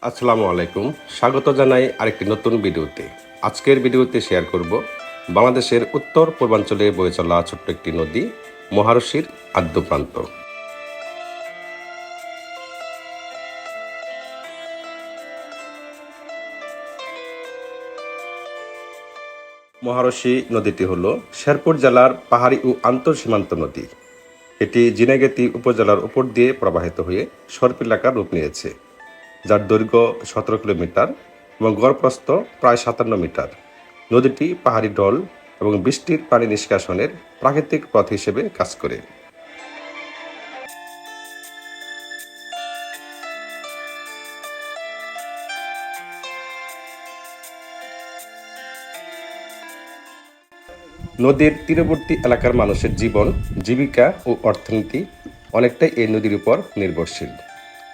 আসসালামু আলাইকুম। স্বাগত জানাই আরেকটি নতুন ভিডিওতে। আজকের ভিডিওতে শেয়ার করব বাংলাদেশের উত্তর পূর্বাঞ্চলে বয়ে চলা ছোট্ট একটি নদী মহারশির আদ্যপ্রান্ত। মহারশি নদীটি হল শেরপুর জেলার পাহাড়ি ও আন্তঃসীমান্ত নদী। এটি ঝিনাইগাতী উপজেলার উপর দিয়ে প্রবাহিত হয়ে সর্প এলাকার রূপ নিয়েছে, যার দৈর্ঘ্য 17 কিলোমিটার এবং গড় প্রস্থ প্রায় 57 মিটার। নদীটি পাহাড়ি ঢল এবং বৃষ্টির পানি নিষ্কাশনের প্রাকৃতিক পথ হিসেবে কাজ করে। নদীর তীরবর্তী এলাকার মানুষের জীবন, জীবিকা ও অর্থনীতি অনেকটাই এই নদীর উপর নির্ভরশীল।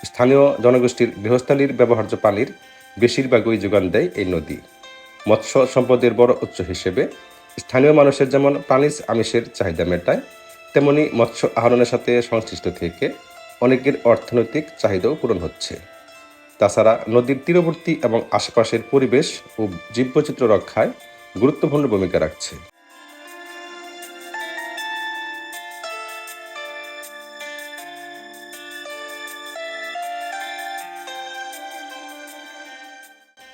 স্থানীয় জনগোষ্ঠীর গৃহস্থালির ব্যবহার্য পানির বেশিরভাগই যোগান দেয় এই নদী। মৎস্য সম্পদের বড় উৎস হিসেবে স্থানীয় মানুষের যেমন প্রাণীজ আমিষের চাহিদা মেটায়, তেমনি মৎস্য আহরণের সাথে সংশ্লিষ্ট থেকে অনেকের অর্থনৈতিক চাহিদাও পূরণ হচ্ছে। তাছাড়া নদীর তীরবর্তী এবং আশেপাশের পরিবেশ ও জীববৈচিত্র্য রক্ষায় গুরুত্বপূর্ণ ভূমিকা রাখছে।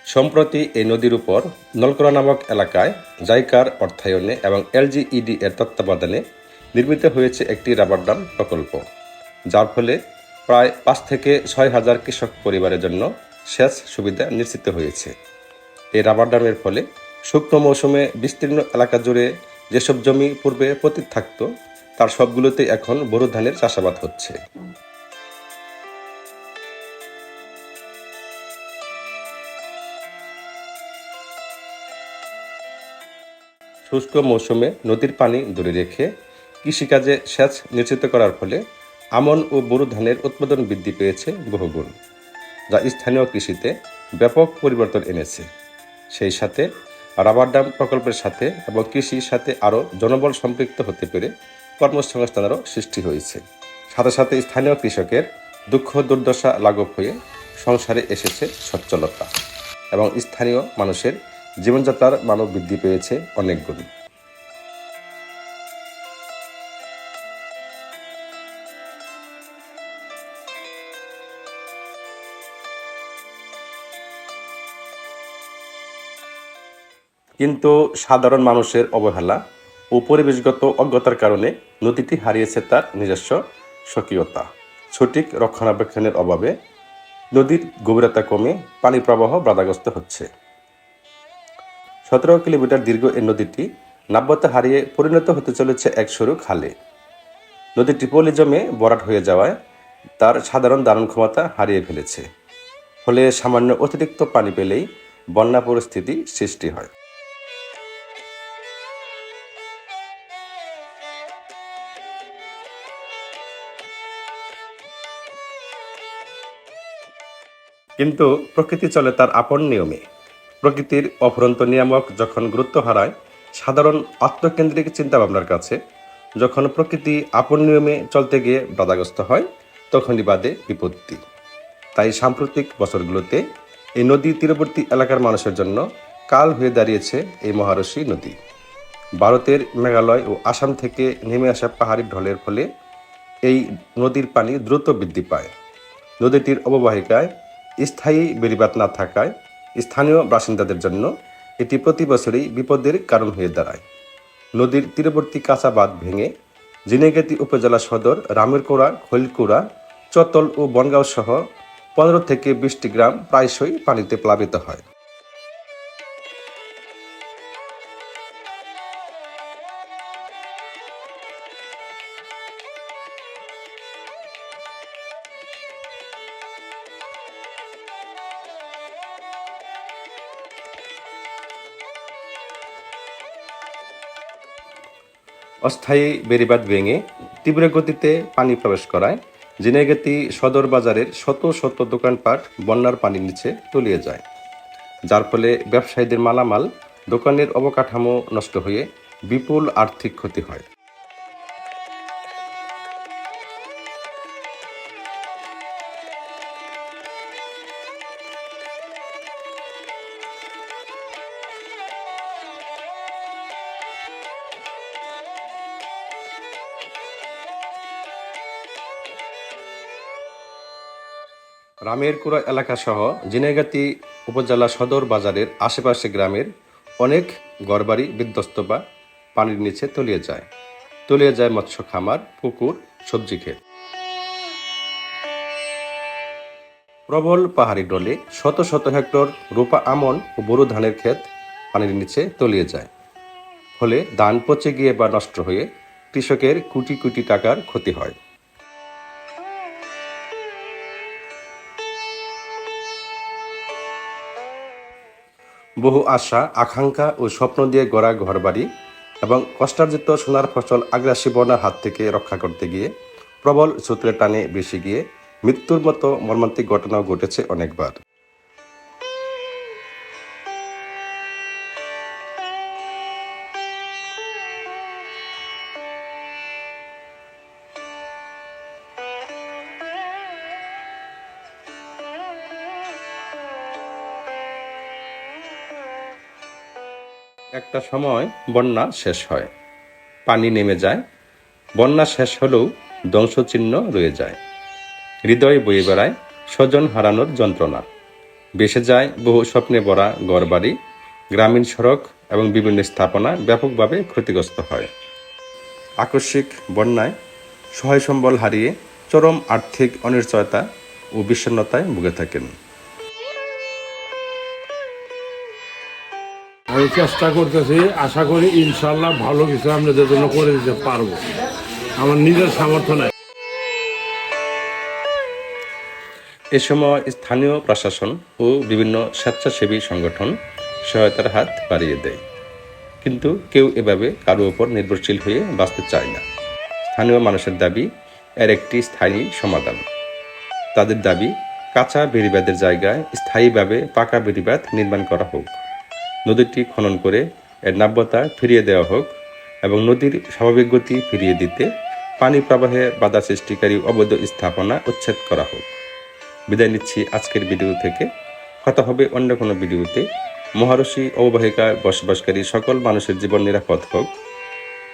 সম্প্রতি এই নদীর উপর নলকরা নামক এলাকায় জাইকার অর্থায়নে এবং এলজিইডি এর তত্ত্বাবধানে নির্মিত হয়েছে একটি রাবার ড্যাম প্রকল্প, যার ফলে প্রায় 5 থেকে 6 হাজার কৃষক পরিবারের জন্য সেচ সুবিধা নিশ্চিত হয়েছে। এই রাবার ড্যামের ফলে শুকনো মৌসুমে বিস্তীর্ণ এলাকা জুড়ে যেসব জমি পূর্বে পতিত থাকত, তার সবগুলোতে এখন বোরো ধানের চাষাবাদ হচ্ছে। শুষ্ক মৌসুমে নদীর পানি ধরে রেখে কৃষিকাজে সেচ নিশ্চিত করার ফলে আমন ও বোরো ধানের উৎপাদন বৃদ্ধি পেয়েছে বহুগুণ, যা স্থানীয় কৃষিতে ব্যাপক পরিবর্তন এনেছে। সেই সাথে রাবার ড্যাম প্রকল্পের সাথে এবং কৃষির সাথে আরও জনবল সম্পৃক্ত হতে পেরে কর্মসংস্থানেরও সৃষ্টি হয়েছে। সাথে সাথে স্থানীয় কৃষকের দুঃখ দুর্দশা লাঘব হয়ে সংসারে এসেছে সচ্ছলতা এবং স্থানীয় মানুষের জীবনযাত্রার মানও বৃদ্ধি পেয়েছে অনেক গুণ। কিন্তু সাধারণ মানুষের অবহেলা ও পরিবেশগত অজ্ঞতার কারণে নদীটি হারিয়েছে তার নিজস্ব স্বকীয়তা। সঠিক রক্ষণাবেক্ষণের অভাবে নদীর গভীরতা কমে পানি প্রবাহ বাধাগ্রস্ত হচ্ছে। 17 কিলোমিটার দীর্ঘ এই নদীটি নাব্যতা হারিয়ে পরিণত হতে চলেছে এক সরু খালে। নদীটি পলি জমে ভরাট হয়ে যাওয়ায় তার সাধারণ ধারণ ক্ষমতা হারিয়ে ফেলেছে, ফলে সামান্য অতিরিক্ত পানি পেলেই বন্যা পরিস্থিতি সৃষ্টি হয়। কিন্তু প্রকৃতি চলে তার আপন নিয়মে। প্রকৃতির অফুরন্ত নিয়ামক যখন গুরুত্ব হারায় সাধারণ আত্মকেন্দ্রিক চিন্তাভাবনার কাছে, যখন প্রকৃতি আপন নিয়মে চলতে গিয়ে বাধাগ্রস্ত হয়, তখনই বাধে বিপত্তি। তাই সাম্প্রতিক বছরগুলোতে এই নদী তীরবর্তী এলাকার মানুষের জন্য কাল হয়ে দাঁড়িয়েছে এই মহারশি নদী। ভারতের মেঘালয় ও আসাম থেকে নেমে আসা পাহাড়ি ঢলের ফলে এই নদীর পানি দ্রুত বৃদ্ধি পায়। নদীটির অববাহিকায় স্থায়ী বেড়িবাঁধ না থাকায় স্থানীয় বাসিন্দাদের জন্য এটি প্রতি বছরই বিপদের কারণ হয়ে দাঁড়ায়। নদীর তীরবর্তী কাঁচা বাঁধ ভেঙে ঝিনাইগাতী উপজেলা সদর রামেরকোড়া, খৈলকুড়া, চতল ও বনগাঁও সহ 15 থেকে 20টি গ্রাম প্রায়শই পানিতে প্লাবিত হয়। অস্থায়ী বেড়িবাঁধ ভেঙে তীব্র গতিতে পানি প্রবেশ করায় ঝিনাইগাতী সদর বাজারের শত শত দোকানপাট বন্যার পানির নিচে তলিয়ে যায়, যার ফলে ব্যবসায়ীদের মালামাল, দোকানের অবকাঠামো নষ্ট হয়ে বিপুল আর্থিক ক্ষতি হয়। রামেরকুড়া এলাকাসহ ঝিনাইগাতি উপজেলা সদর বাজারের আশেপাশে গ্রামের অনেক ঘরবাড়ি বিধ্বস্ত বা পানির নিচে তলিয়ে যায় মৎস্য খামার, পুকুর, সবজি ক্ষেত। প্রবল পাহাড়ি ঢলে শত শত হেক্টর রূপা আমন ও বোরো ধানের ক্ষেত পানির নিচে তলিয়ে যায়। ফলে ধান পচে গিয়ে বা নষ্ট হয়ে কৃষকের কোটি কোটি টাকার ক্ষতি হয়। বহু আশা, আকাঙ্ক্ষা ও স্বপ্ন দিয়ে গড়া ঘরবাড়ি এবং কষ্টার্জিত সোনার ফসল আগ্রাসী বন্যার হাত থেকে রক্ষা করতে গিয়ে প্রবল স্রোতের টানে ভেসে গিয়ে মৃত্যুর মতো মর্মান্তিক ঘটনাও ঘটেছে অনেকবার। একটা সময় বন্যা শেষ হয়, পানি নেমে যায়, বন্যা শেষ হলেও ধ্বংসচিহ্ন রয়ে যায়। হৃদয় বয়ে বেড়ায় স্বজন হারানোর যন্ত্রণা, ভেসে যায় বহু স্বপ্নে ভরা ঘরবাড়ি, গ্রামীণ সড়ক এবং বিভিন্ন স্থাপনা ব্যাপকভাবে ক্ষতিগ্রস্ত হয়। আকস্মিক বন্যায় সহায় সম্বল হারিয়ে চরম আর্থিক অনিশ্চয়তা ও বিষণ্ণতায় ভুগে থাকেন। আমি চেষ্টা করতেছি, আশা করি ইনশাল্লাহ ভালো কিছু আপনাদের জন্য করে দিতে পারবো। আমার নিজের সামর্থ্য নাই। এ সময় স্থানীয় প্রশাসন ও বিভিন্ন স্বেচ্ছাসেবী সংগঠন সহায়তার হাত বাড়িয়ে দেয়, কিন্তু কেউ এভাবে কারো ওপর নির্ভরশীল হয়ে বাঁচতে চায় না। স্থানীয় মানুষের দাবি এর একটি স্থায়ী সমাধান। তাদের দাবি, কাঁচা বেড়িবাঁধের জায়গায় স্থায়ীভাবে পাকা বেড়িবাঁধ নির্মাণ করা হোক, নদীটি খনন করে এর নাব্যতা ফিরিয়ে দেওয়া হোক এবং নদীর স্বাভাবিক গতি ফিরিয়ে দিতে পানি প্রবাহে বাধা সৃষ্টিকারী অবৈধ স্থাপনা উচ্ছেদ করা হোক। বিদায় নিচ্ছি আজকের ভিডিও থেকে। কথা হবে অন্য কোনো ভিডিওতে। মহারশী অববাহিকায় বসবাসকারী সকল মানুষের জীবন নিরাপদ হোক,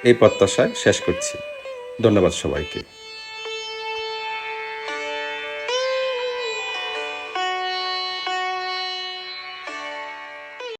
এই প্রত্যাশায় শেষ করছি। ধন্যবাদ সবাইকে।